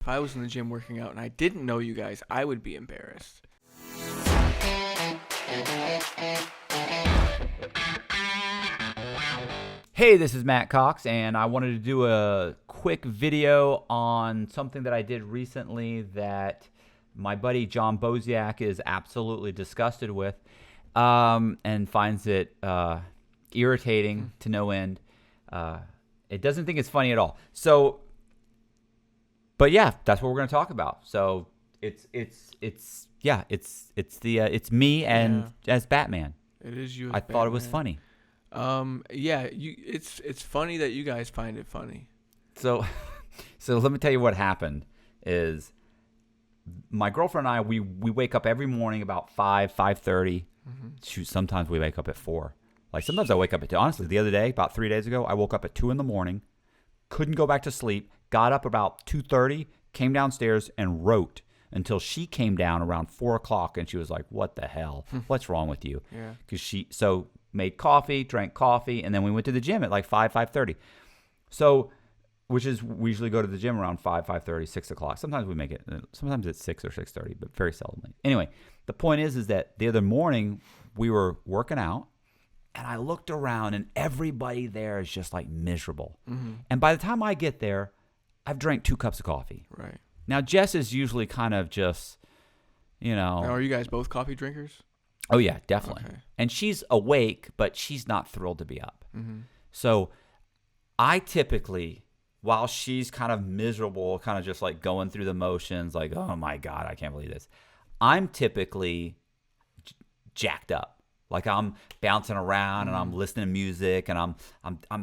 If I was in the gym working out and I didn't know you guys, I would be embarrassed. Hey, this is Matt Cox, and I wanted to do a quick video on something that I did recently that my buddy John Boseak is absolutely disgusted with, and finds it irritating to no end. It doesn't think it's funny at all. So, but yeah, that's what we're going to talk about. So it's me and as Batman. It is you. I thought it was funny. It's funny that you guys find it funny. So let me tell you what happened. Is my girlfriend and I we wake up every morning about 5:30. Shoot, sometimes we wake up at 4. Like sometimes I wake up at 2. Honestly, the other day, about 3 days ago, I woke up at 2 in the morning, couldn't go back to sleep, got up about 2:30, came downstairs and wrote until she came down around 4 o'clock, and she was like, "What the hell? What's wrong with you?" Yeah. Because made coffee, drank coffee, and then we went to the gym at like 5:30. So, which is, we usually go to the gym around 5:30, 6 o'clock. Sometimes we make it, sometimes it's 6 or 6:30, but very seldomly. Anyway, the point is that the other morning we were working out, and I looked around, and everybody there is just like miserable. And by the time I get there, I've drank 2 cups of coffee. Right. Now, Jess is usually kind of just, Now, are you guys both coffee drinkers? Oh, yeah, definitely. Okay. And she's awake, but she's not thrilled to be up. So I typically, while she's kind of miserable, kind of just like going through the motions, like, oh my God, I can't believe this, I'm typically jacked up. Like I'm bouncing around and I'm listening to music and I'm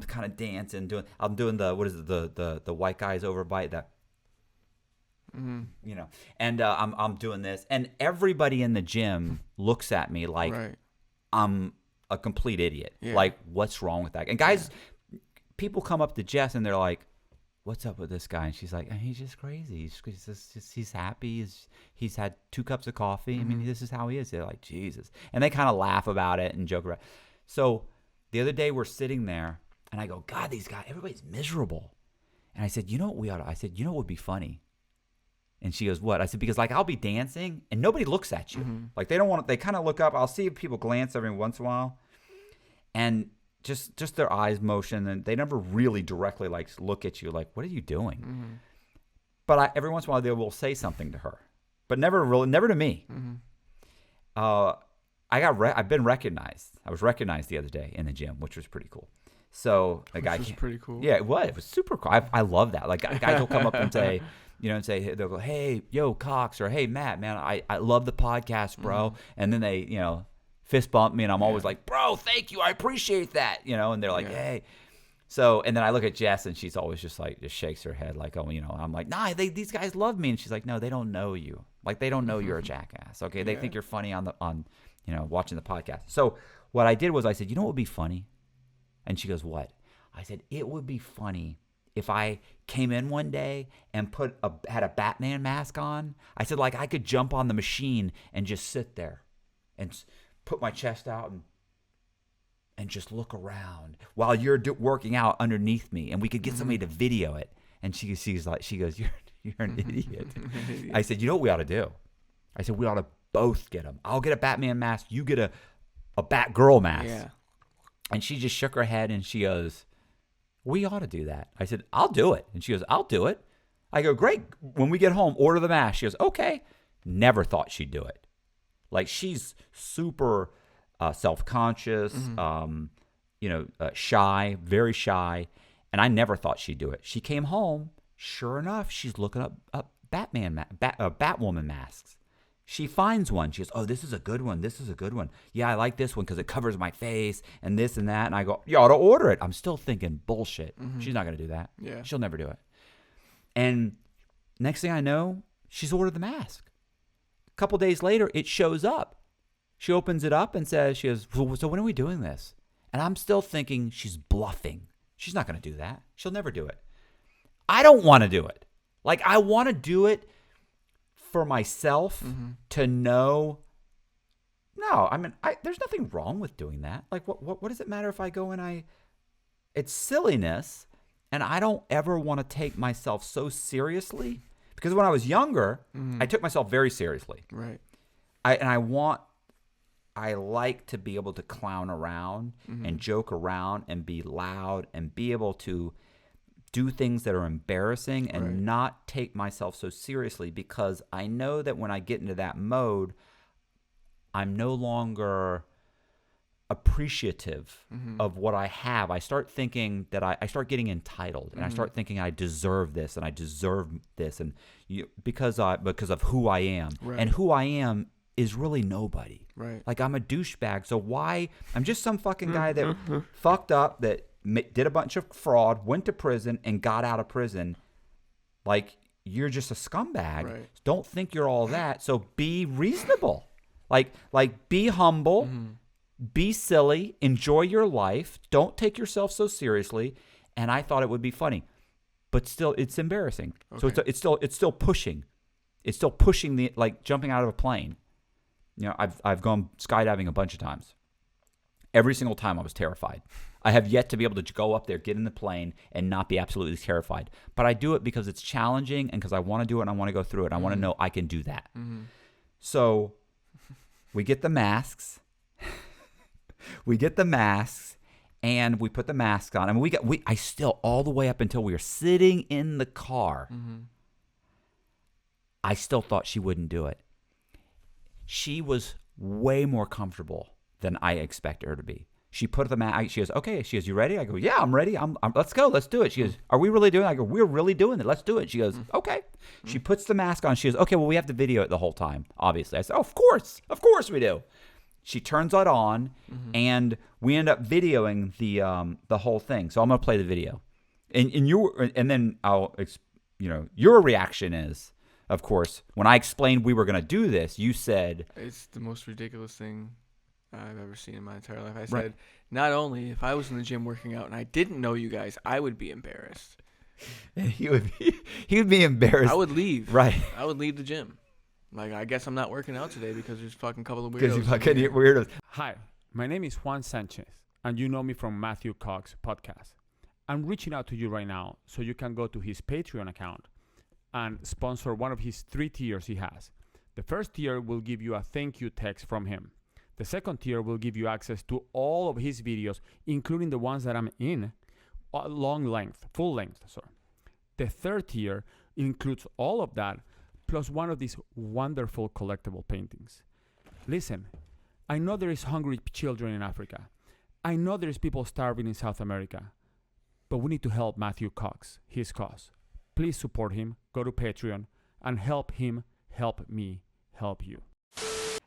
kind of dancing, I'm doing the, what is it, the white guys overbite, that, and I'm doing this, and everybody in the gym looks at me like I'm a complete idiot. Yeah. Like, what's wrong with that? And guys, people come up to Jess and they're like, "What's up with this guy?" And she's like, "He's just crazy. He's happy. He's had 2 cups of coffee. I mean, this is how he is." They're like, "Jesus," and they kind of laugh about it and joke around. So the other day we're sitting there, and I go, "God, these guys, everybody's miserable." And I said, "You know what we ought to?" I said, "You know what would be funny?" And she goes, "What?" I said, "Because like I'll be dancing and nobody looks at you. Like they don't want. They kind of look up. I'll see people glance every once in a while, and just their eyes motion, and they never really directly like look at you. Like, what are you doing?" But every once in a while they will say something to her, but never to me. I've been recognized. I was recognized the other day in the gym, which was pretty cool. So a guy, which was pretty cool. Yeah, it was super cool. I love that. Like guys will come up and say. They'll go, "Hey, yo, Cox," or "Hey, Matt, man, I love the podcast, bro." And then they, fist bump me, and I'm always like, "Bro, thank you, I appreciate that," and they're like, "Hey." So, and then I look at Jess, and she's always just shakes her head like, "Oh, I'm like, nah, these guys love me," and she's like, "No, they don't know you. Like, they don't know you're a jackass. Okay, they think you're funny on watching the podcast." So, what I did was I said, "You know what would be funny?" And she goes, "What?" I said, "It would be funny if I came in one day and had a Batman mask on." I said, like, I could jump on the machine and just sit there and put my chest out and just look around while you're working out underneath me, and we could get somebody to video it. And she goes, "You're an idiot." I said, "You know what we ought to do?" I said, "We ought to both get them. I'll get a Batman mask. You get a Batgirl mask." Yeah. And she just shook her head and she goes, "We ought to do that." I said, "I'll do it." And she goes, "I'll do it." I go, "Great. When we get home, order the mask." She goes, "Okay." Never thought she'd do it. Like, she's super self-conscious, shy, very shy. And I never thought she'd do it. She came home. Sure enough, she's looking up Batwoman masks. She finds one. She goes, "Oh, this is a good one. This is a good one. Yeah, I like this one because it covers my face and this and that." And I go, "You ought to order it." I'm still thinking, bullshit. She's not going to do that. Yeah. She'll never do it. And next thing I know, she's ordered the mask. A couple days later, it shows up. She opens it up and says, she goes, "So when are we doing this?" And I'm still thinking she's bluffing. She's not going to do that. She'll never do it. I don't want to do it. Like, I want to do it for myself to know. No, I mean, there's nothing wrong with doing that. Like, what does it matter if I go and it's silliness, and I don't ever want to take myself so seriously Because when I was younger, I took myself very seriously. Right. I like to be able to clown around and joke around and be loud and be able to do things that are embarrassing and not take myself so seriously, because I know that when I get into that mode, I'm no longer appreciative of what I have. I start thinking that I start getting entitled, and I start thinking I deserve this and I deserve this, and because of who I am, and who I am is really nobody. Right. Like, I'm a douchebag. So why? I'm just some fucking guy that fucked up, that did a bunch of fraud, went to prison, and got out of prison. Like, you're just a scumbag. Right. Don't think you're all that. So be reasonable. Like be humble, be silly, enjoy your life. Don't take yourself so seriously. And I thought it would be funny, but still, it's embarrassing. Okay. So it's still pushing. It's still pushing the, like, jumping out of a plane. You know, I've gone skydiving a bunch of times. Every single time I was terrified. I have yet to be able to go up there, get in the plane, and not be absolutely terrified. But I do it because it's challenging and because I want to do it and I want to go through it. I want to know I can do that. So we get the masks. And we put the masks on. I mean, I still, all the way up until we were sitting in the car, I still thought she wouldn't do it. She was way more comfortable than I expected her to be. She put the mask. She goes, okay. She goes, you ready? I go, yeah, I'm ready. Let's go. Let's do it. She goes, are we really doing it? I go, we're really doing it. Let's do it. She goes, okay. She puts the mask on. She goes, okay, well, we have to video it the whole time, obviously. I said, oh, of course we do. She turns it on, and we end up videoing the whole thing. So I'm gonna play the video, and then your reaction is, of course, when I explained we were gonna do this, you said it's the most ridiculous thing I've ever seen in my entire life. I said, not only if I was in the gym working out and I didn't know you guys, I would be embarrassed. And he would be embarrassed. I would leave. Right. I would leave the gym. Like, I guess I'm not working out today because there's fucking couple of weirdos. Because you fucking weirdos. Hi, my name is Juan Sanchez, and you know me from Matthew Cox podcast. I'm reaching out to you right now so you can go to his Patreon account and sponsor one of his 3 tiers he has. The first tier will give you a thank you text from him. The second tier will give you access to all of his videos, including the ones that I'm in, full length. Sorry. The third tier includes all of that, plus one of these wonderful collectible paintings. Listen, I know there is hungry children in Africa. I know there is people starving in South America. But we need to help Matthew Cox, his cause. Please support him, go to Patreon, and help him help me help you.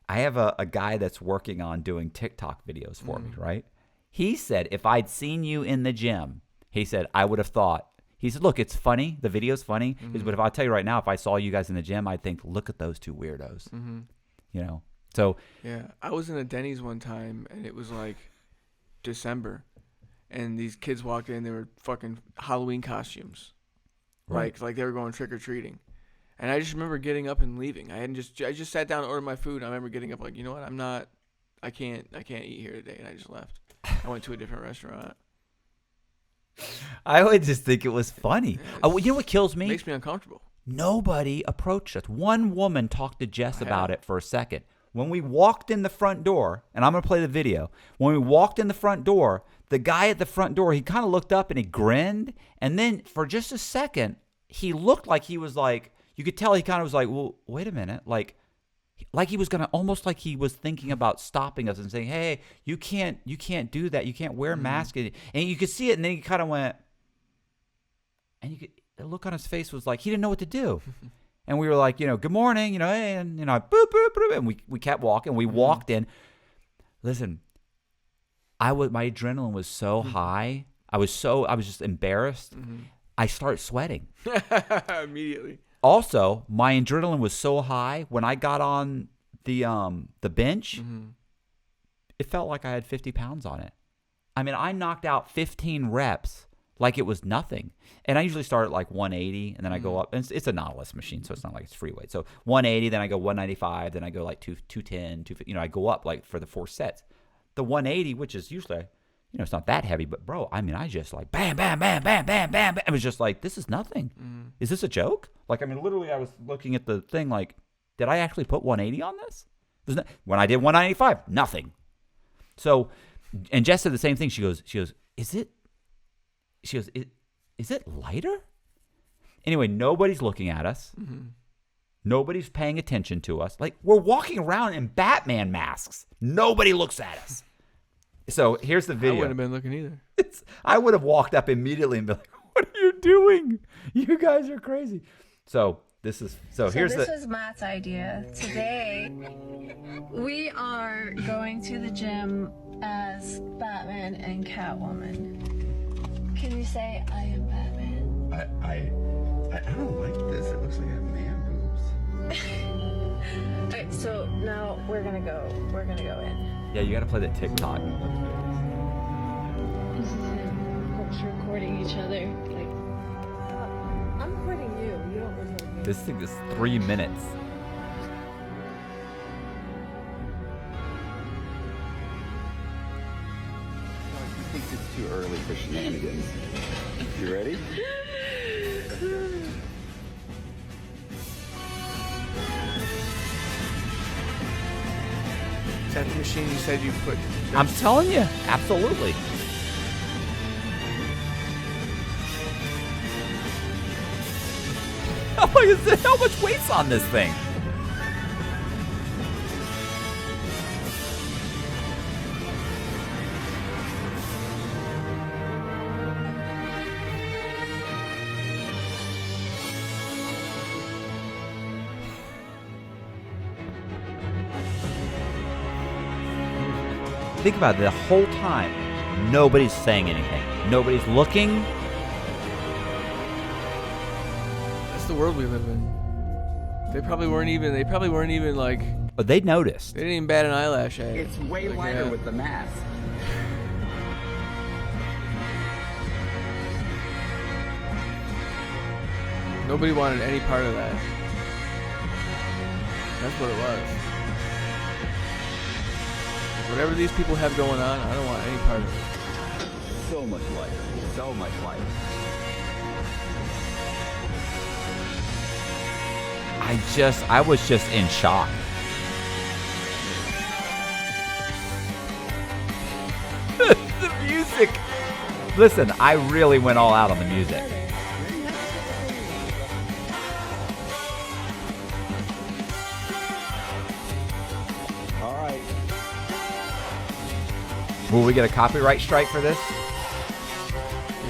I have a guy that's working on doing TikTok videos for me, right? He said, if I'd seen you in the gym, he said, I would have thought. He said, look, it's funny. The video's funny. But if I'll tell you right now, if I saw you guys in the gym, I'd think, look at those two weirdos. You know? So. Yeah. I was in a Denny's one time, and it was like December. And these kids walked in. They were fucking Halloween costumes. Right. Like they were going trick-or-treating. And I just remember getting up and leaving. I just sat down and ordered my food. I remember getting up like, you know what? I can't eat here today. And I just left. I went to a different restaurant. I would just think it was funny. You know what kills me? It makes me uncomfortable. Nobody approached us. One woman talked to Jess about it for a second. When we walked in the front door, and I'm going to play the video. When we walked in the front door, the guy at the front door, he kind of looked up and he grinned. And then for just a second, he looked like he was like, you could tell he kind of was like, well, wait a minute. Like he was going to, almost like he was thinking about stopping us and saying, hey, you can't do that. You can't wear a mask. And you could see it. And then he kind of went, and the look on his face was like, he didn't know what to do. And we were like, good morning, hey, and, boop, boop, boop. And we kept walking. We walked in. Listen, my adrenaline was so high. I was just embarrassed. I started sweating. Immediately. Also, my adrenaline was so high when I got on the bench, it felt like I had 50 pounds on it. I mean, I knocked out 15 reps like it was nothing. And I usually start at like 180, and then I go up. And it's a Nautilus machine, so it's not like it's free weight. So 180, then I go 195, then I go like 210, 250. I go up like for the 4 sets. The 180, which is usually, you know, it's not that heavy, but bro, I mean, I just like bam, bam, bam, bam, bam, bam, bam. It was just like, this is nothing. Is this a joke? Like, I mean, literally, I was looking at the thing like, did I actually put 180 on this? When I did 195, nothing. So, and Jess said the same thing. She goes, is it lighter? Anyway, nobody's looking at us. Nobody's paying attention to us. Like, we're walking around in Batman masks. Nobody looks at us. So here's the video. I wouldn't have been looking either. I would have walked up immediately and been like, what are you doing? You guys are crazy. So this was Matt's idea. Today, we are going to the gym as Batman and Catwoman. Can you say, I am Batman? I don't like this. It looks like I have man boobs. Alright, so now we're gonna go in. Yeah, you got to play that TikTok. This is him. Folks recording each other. Like, I'm recording you. You don't record me. This thing is 3 minutes. He thinks it's too early for shenanigans. You ready? Is that the machine you said you put? I'm telling you, absolutely. How much weight's on this thing? Think about it, the whole time, nobody's saying anything. Nobody's looking. That's the world we live in. They probably weren't even like. But they noticed. They didn't even bat an eyelash at it. It's way Like, lighter yeah. with the mask. Nobody wanted any part of that. That's what it was. Whatever these people have going on, I don't want any part of it. So much lighter. So much lighter. I was just in shock. The music. Listen, I really went all out on the music. All right. Will we get a copyright strike for this?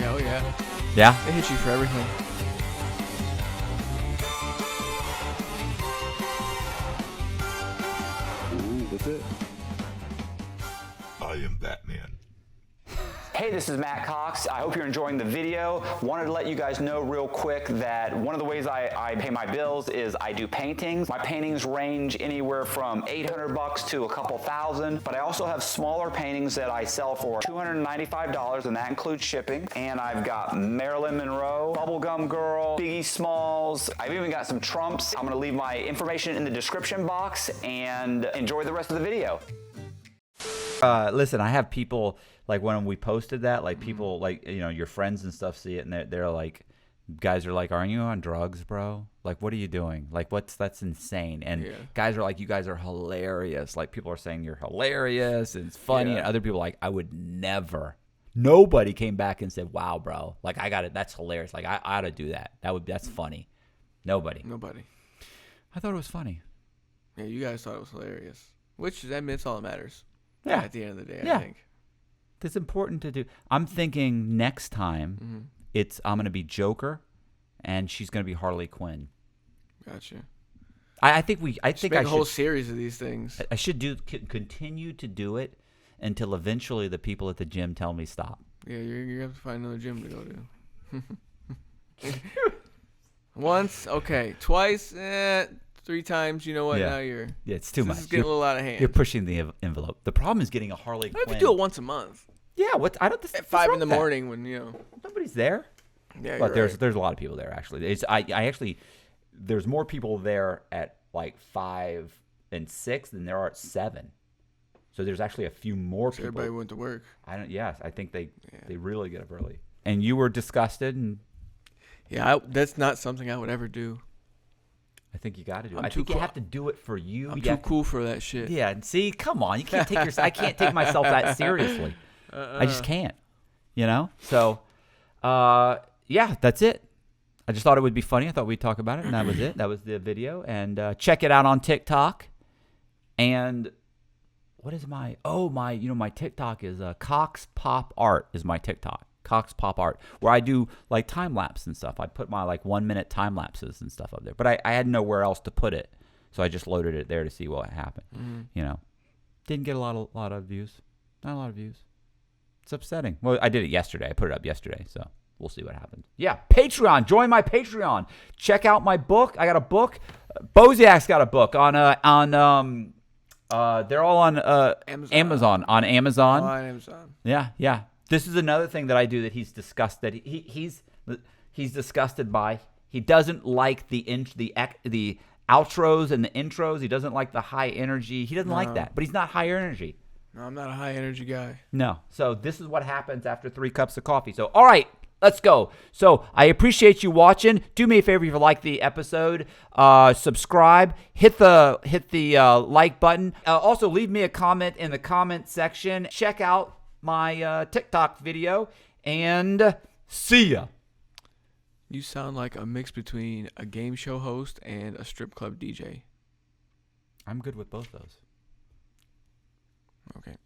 Yeah, oh yeah. Yeah? They hit you for everything. That's it. I am Batman. Hey, this is Matt Cox. I hope you're enjoying the video. Wanted to let you guys know real quick that one of the ways I pay my bills is I do paintings. My paintings range anywhere from $800 to a couple thousand, but I also have smaller paintings that I sell for $295, and that includes shipping. And I've got Marilyn Monroe, Bubblegum Girl, Biggie Smalls. I've even got some Trumps. I'm gonna leave my information in the description box, and enjoy the rest of the video. Listen, I have people, like when we posted that, like people, like, you know, your friends and stuff see it, and they're like, guys are like, aren't you on drugs, bro? Like, what are you doing? Like, that's insane. And guys are like, you guys are hilarious. Like, people are saying you're hilarious and it's funny. And other people are like, I would never. Nobody came back and said, wow, bro. Like, I got it. That's hilarious. Like, I ought to do that. That's funny. Nobody. I thought it was funny. Yeah, you guys thought it was hilarious. Which, that's all that matters. Yeah. At the end of the day, Yeah. I think. It's important to do. I'm thinking next time I'm going to be Joker and she's going to be Harley Quinn. Gotcha. I think I make a whole series of these things. I should continue to do it until eventually the people at the gym tell me stop. Yeah, you're going to have to find another gym to go to. Once, okay. Twice, 3 times, you know what? Now you're... Yeah, it's too much. This is getting a little out of hand. You're pushing the envelope. The problem is getting a Harley Quinn. If you do it once a month. Yeah, At 5 in the morning when, you know... Nobody's there. Yeah, but you're there's a lot of people there, actually. I actually... There's more people there at like 5 and 6 than there are at 7. So there's actually a few more So people. everybody went to work. Yes, I think they really get up early. And you were disgusted, and Yeah, that's not something I would ever do. I think you got to do it. I'm I think too you have to do it for you. I'm You too have to- cool for that shit. Yeah, and see, come on, you can't take I can't take myself that seriously. I just can't, you know. So, yeah, that's it. I just thought it would be funny. I thought we'd talk about it, and that was it. That was the video. And check it out on TikTok. And what is my TikTok is Cox Pop Art is my TikTok. Cox Pop Art, where I do like time lapse and stuff. I put my like 1 minute time lapses and stuff up there, but I had nowhere else to put it, so I just loaded it there to see what happened. You know, didn't get a lot of views. Not a lot of views. It's upsetting. Well, I did it yesterday. I put it up yesterday, so we'll see what happens. Yeah, Patreon. Join my Patreon. Check out my book. I got a book. Boseak's got a book on they're all on Amazon. On Amazon. On Amazon. Yeah. This is another thing that I do that he's disgusted. He's disgusted by. He doesn't like the outros and the intros. He doesn't like the high energy. He doesn't like that. But he's not high energy. No, I'm not a high energy guy. No. So this is what happens after 3 cups of coffee. So all right, let's go. So I appreciate you watching. Do me a favor if you like the episode. Subscribe. Hit the like button. Also leave me a comment in the comment section. Check out my TikTok video, and see ya. You sound like a mix between a game show host and a strip club DJ. I'm good with both those. Okay.